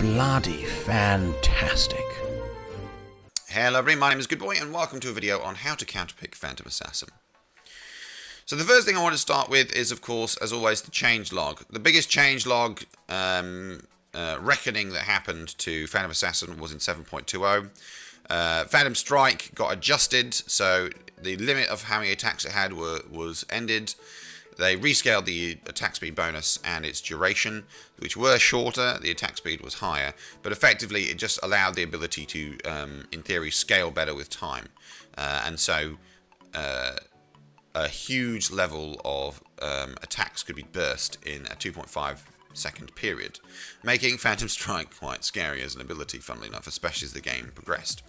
bloody fantastic. Hello everybody, my name is Goodboy and welcome to a video on how to counterpick Phantom Assassin. So the first thing I want to start with is, of course, as always, the changelog. The biggest changelog reckoning that happened to Phantom Assassin was in 7.20. Phantom Strike got adjusted, so the limit of how many attacks it had was ended. They rescaled the attack speed bonus and its duration, which were shorter. The attack speed was higher, but effectively it just allowed the ability to, in theory, scale better with time. And so a huge level of attacks could be burst in a 2.5 second period, making Phantom Strike quite scary as an ability, funnily enough, especially as the game progressed.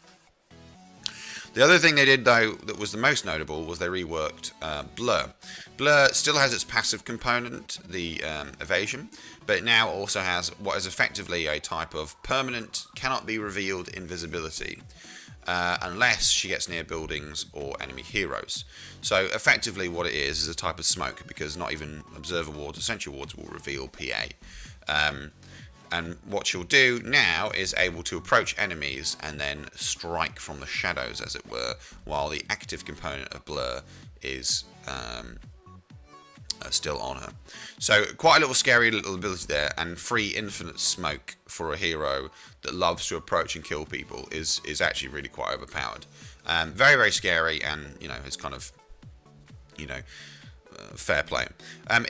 The other thing they did, though, that was the most notable was they reworked Blur. Blur still has its passive component, the evasion, but it now also has what is effectively a type of permanent, cannot be revealed invisibility, unless she gets near buildings or enemy heroes. So effectively what it is a type of smoke, because not even Observer Wards or Sentry Wards will reveal PA. And what she'll do now is able to approach enemies and then strike from the shadows, as it were, while the active component of Blur is still on her. So quite a little scary little ability there, and free infinite smoke for a hero that loves to approach and kill people is actually really quite overpowered. Very, very scary, and, you know, it's kind of, you know, fair play.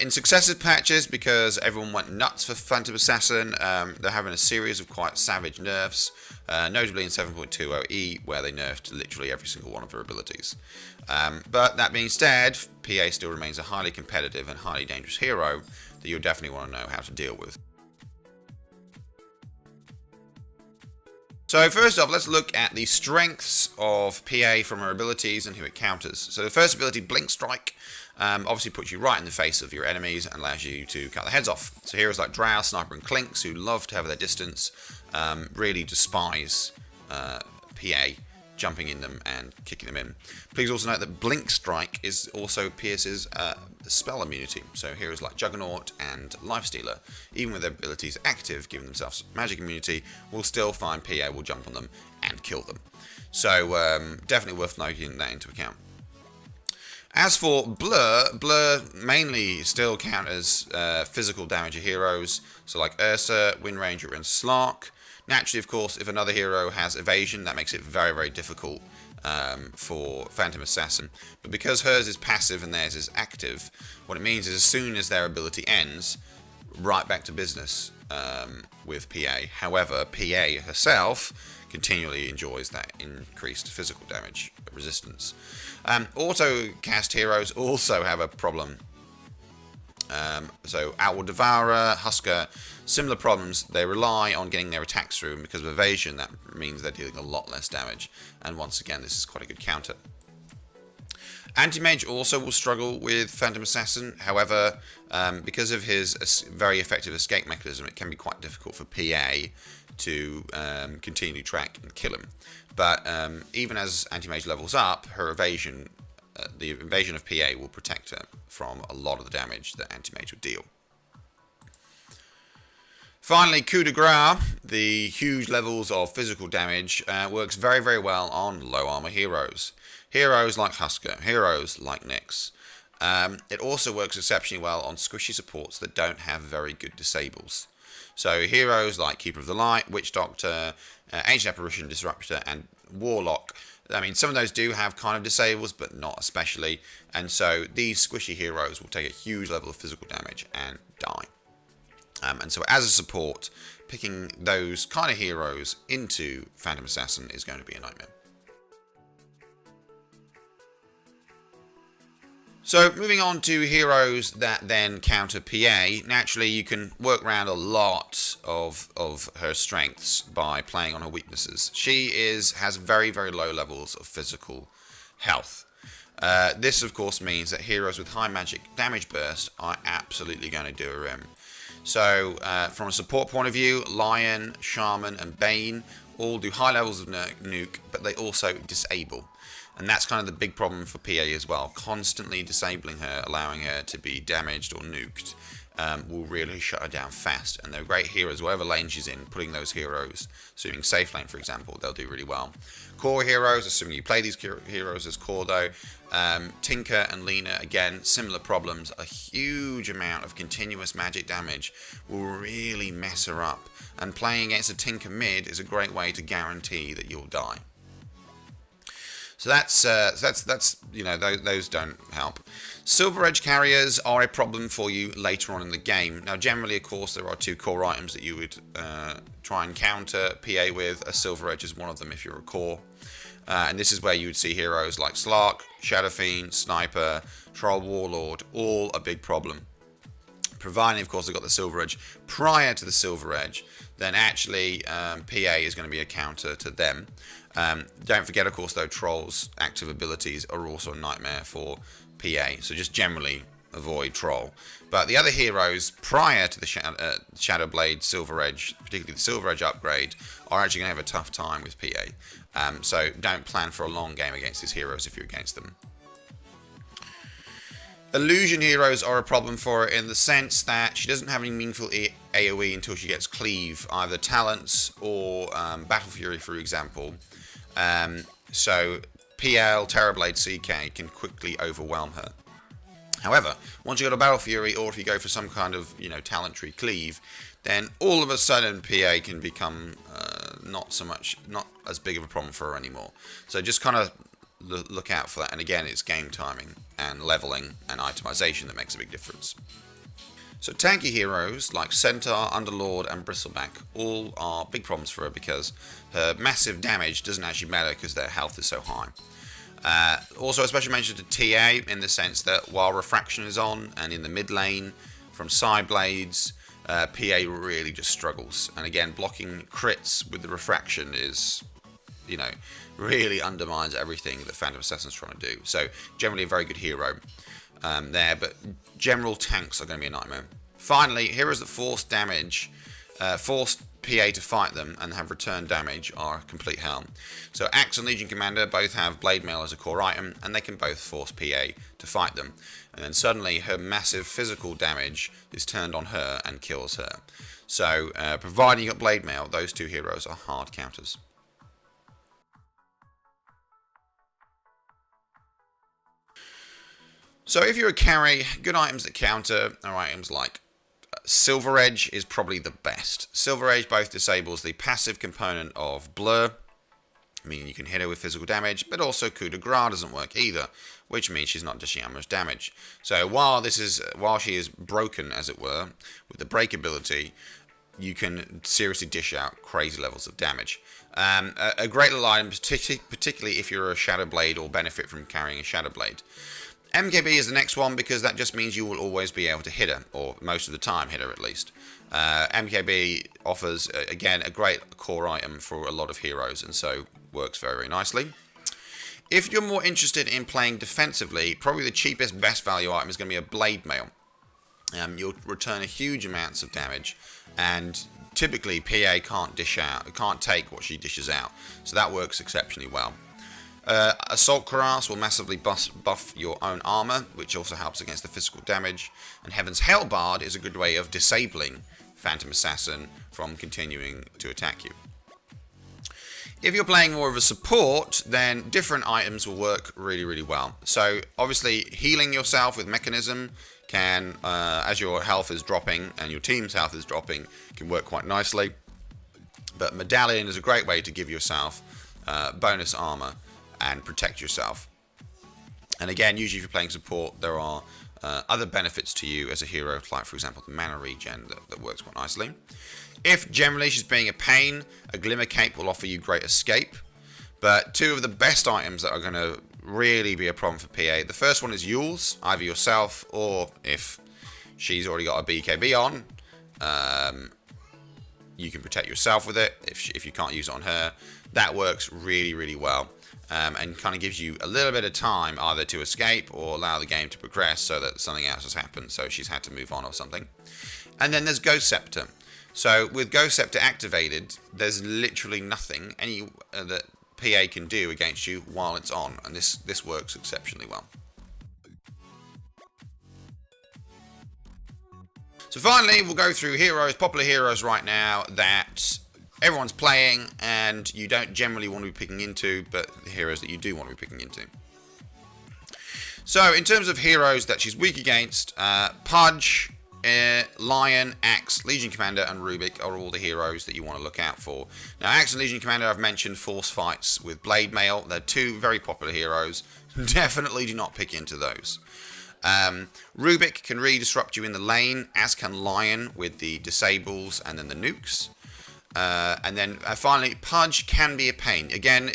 In successive patches, because everyone went nuts for Phantom Assassin, they're having a series of quite savage nerfs, notably in 7.20E, where they nerfed literally every single one of her abilities. But that being said, PA still remains a highly competitive and highly dangerous hero that you'll definitely want to know how to deal with. So first off, let's look at the strengths of PA from her abilities and who it counters. So the first ability, Blink Strike, obviously puts you right in the face of your enemies and allows you to cut their heads off. So heroes like Drow, Sniper and Clinks, who love to have their distance, really despise PA jumping in them and kicking them in. Please also note that Blink Strike is also Pierce's spell immunity. So heroes like Juggernaut and Lifestealer, even with their abilities active, giving themselves magic immunity, will still find PA will jump on them and kill them. So definitely worth taking that into account. As for Blur, Blur mainly still counters physical damage of heroes, so like Ursa, Windranger and Slark. Naturally, of course, if another hero has evasion, that makes it very, very difficult for Phantom Assassin. But because hers is passive and theirs is active, what it means is as soon as their ability ends, right back to business with PA. However, PA herself continually enjoys that increased physical damage resistance. Auto-cast heroes also have a problem. So Outward Devourer, Husker, similar problems. They rely on getting their attacks through, and because of evasion, that means they're dealing a lot less damage. And once again, this is quite a good counter. Anti-Mage also will struggle with Phantom Assassin. However, because of his very effective escape mechanism, it can be quite difficult for PA to continue to track and kill him. But even as Anti-Mage levels up, her evasion, the evasion of PA will protect her from a lot of the damage that Anti-Mage would deal. Finally, Coup de Grace, the huge levels of physical damage, works very, very well on low armor heroes. Heroes like Husker, heroes like Nyx. It also works exceptionally well on squishy supports that don't have very good disables. So heroes like Keeper of the Light, Witch Doctor, Ancient Apparition, Disruptor, and Warlock. I mean, some of those do have kind of disables, but not especially. And so these squishy heroes will take a huge level of physical damage and die. And so as a support, picking those kind of heroes into Phantom Assassin is going to be a nightmare. So moving on to heroes that then counter PA, naturally you can work around a lot of her strengths by playing on her weaknesses. She has very, very low levels of physical health. This of course means that heroes with high magic damage burst are absolutely going to do her in. So from a support point of view, Lion, Shaman and Bane all do high levels of nuke, but they also disable. And that's kind of the big problem for PA as well, constantly disabling her, allowing her to be damaged or nuked. will really shut her down fast. And they're great heroes, whatever lane she's in, putting those heroes, assuming safe lane for example, they'll do really well. Core heroes, assuming you play these heroes as core though, Tinker and Lina, again, similar problems. A huge amount of continuous magic damage will really mess her up. And playing against a Tinker mid is a great way to guarantee that you'll die. So that's you know, those don't help. Silver Edge carriers are a problem for you later on in the game. Now generally, of course, there are 2 core items that you would try and counter PA with. A Silver Edge is one of them if you're a core. And this is where you would see heroes like Slark, Shadow Fiend, Sniper, Troll Warlord, all a big problem. Providing, of course, they've got the Silver Edge prior to the Silver Edge, then actually PA is going to be a counter to them. Don't forget, of course, though, Troll's active abilities are also a nightmare for PA, so just generally avoid Troll. But the other heroes prior to the Shadowblade Silver Edge, particularly the Silver Edge upgrade, are actually going to have a tough time with PA. So don't plan for a long game against these heroes if you're against them. Illusion heroes are a problem for her in the sense that she doesn't have any meaningful AoE until she gets Cleave, either Talents or Battle Fury, for example. So PL, Terrorblade, CK can quickly overwhelm her. However, once you got a Battle Fury, or if you go for some kind of, you know, talent tree Cleave, then all of a sudden PA can become not as big of a problem for her anymore. So just kind of look out for that. And again, it's game timing and leveling and itemization that makes a big difference. So tanky heroes like Centaur, Underlord and Bristleback all are big problems for her because her massive damage doesn't actually matter because their health is so high. Also a special mention to TA in the sense that while Refraction is on and in the mid lane from side blades, PA really just struggles. And again, blocking crits with the Refraction is, you know, really undermines everything that Phantom Assassin's trying to do. So generally a very good hero there, but general tanks are going to be a nightmare. Finally, heroes that force damage, force PA to fight them and have return damage are complete hell. So Axe and Legion Commander both have Blade Mail as a core item, and they can both force PA to fight them. And then suddenly her massive physical damage is turned on her and kills her. So providing you got Blade Mail, those 2 heroes are hard counters. So if you're a carry, good items that counter are items like Silver Edge is probably the best. Silver Edge both disables the passive component of Blur, meaning you can hit her with physical damage, but also Coup de Grace doesn't work either, which means she's not dishing out much damage. So while she is broken, as it were, with the break ability, you can seriously dish out crazy levels of damage. A great little item, particularly if you're a Shadowblade or benefit from carrying a Shadowblade. MKB is the next one because that just means you will always be able to hit her, or most of the time hit her at least. MKB offers, again, a great core item for a lot of heroes, and so works very, very nicely. If you're more interested in playing defensively, probably the cheapest, best value item is going to be a Blade Mail. You'll return a huge amounts of damage, and typically PA can't take what she dishes out, so that works exceptionally well. Assault Cuirass will massively buff your own armor, which also helps against the physical damage. And Heaven's Hellbard is a good way of disabling Phantom Assassin from continuing to attack you. If you're playing more of a support, then different items will work really, really well. So obviously healing yourself with Mechanism can, as your health is dropping and your team's health is dropping, can work quite nicely. But Medallion is a great way to give yourself bonus armor and protect yourself. And again, usually if you're playing support, there are other benefits to you as a hero, like for example the mana regen that works quite nicely. If generally she's being a pain, a Glimmer Cape will offer you great escape. But 2 of the best items that are going to really be a problem for PA, the first one is Eul's, either yourself or if she's already got a BKB on, you can protect yourself with it if you can't use it on her. That works really, really well. And kind of gives you a little bit of time either to escape or allow the game to progress so that something else has happened, so she's had to move on or something. And then there's Ghost Scepter. So with Ghost Scepter activated, there's literally nothing that PA can do against you while it's on, and this works exceptionally well. So finally, we'll go through heroes, popular heroes right now that everyone's playing and you don't generally want to be picking into, but the heroes that you do want to be picking into. So in terms of heroes that she's weak against, Pudge, Lion, Axe, Legion Commander, and Rubik are all the heroes that you want to look out for. Now, Axe and Legion Commander, I've mentioned force fights with Blade Mail. They're two very popular heroes. Definitely do not pick into those. Rubik can really disrupt you in the lane, as can Lion with the disables and then the nukes. And then finally, Pudge can be a pain. Again,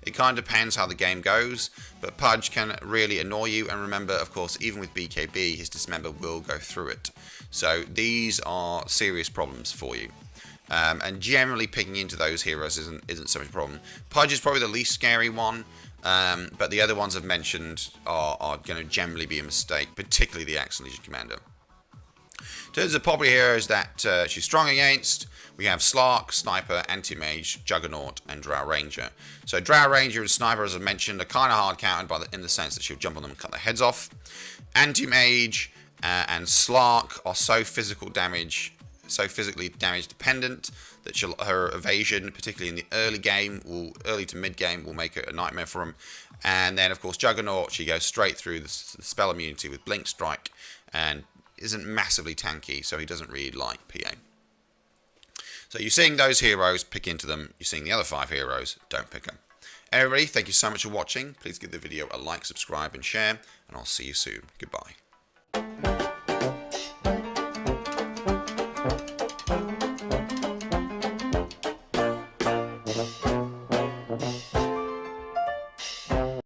it kind of depends how the game goes, but Pudge can really annoy you. And remember, of course, even with BKB, his Dismember will go through it. So these are serious problems for you. And generally picking into those heroes isn't so much a problem. Pudge is probably the least scary one, but the other ones I've mentioned are going to generally be a mistake, particularly the Axe and Legion Commander. In terms of popular heroes that she's strong against, we have Slark, Sniper, Anti-Mage, Juggernaut, and Drow Ranger. So Drow Ranger and Sniper, as I mentioned, are kind of hard countered in the sense that she'll jump on them and cut their heads off. Anti-Mage and Slark are so physically damage dependent that her evasion, particularly in the early to mid game, will make it a nightmare for him. And then, of course, Juggernaut, she goes straight through the spell immunity with Blink Strike and isn't massively tanky, so he doesn't really like PA. So you're seeing those heroes, pick into them. You're seeing the other 5 heroes, don't pick them. Everybody, thank you so much for watching. Please give the video a like, subscribe, and share, and I'll see you soon. Goodbye.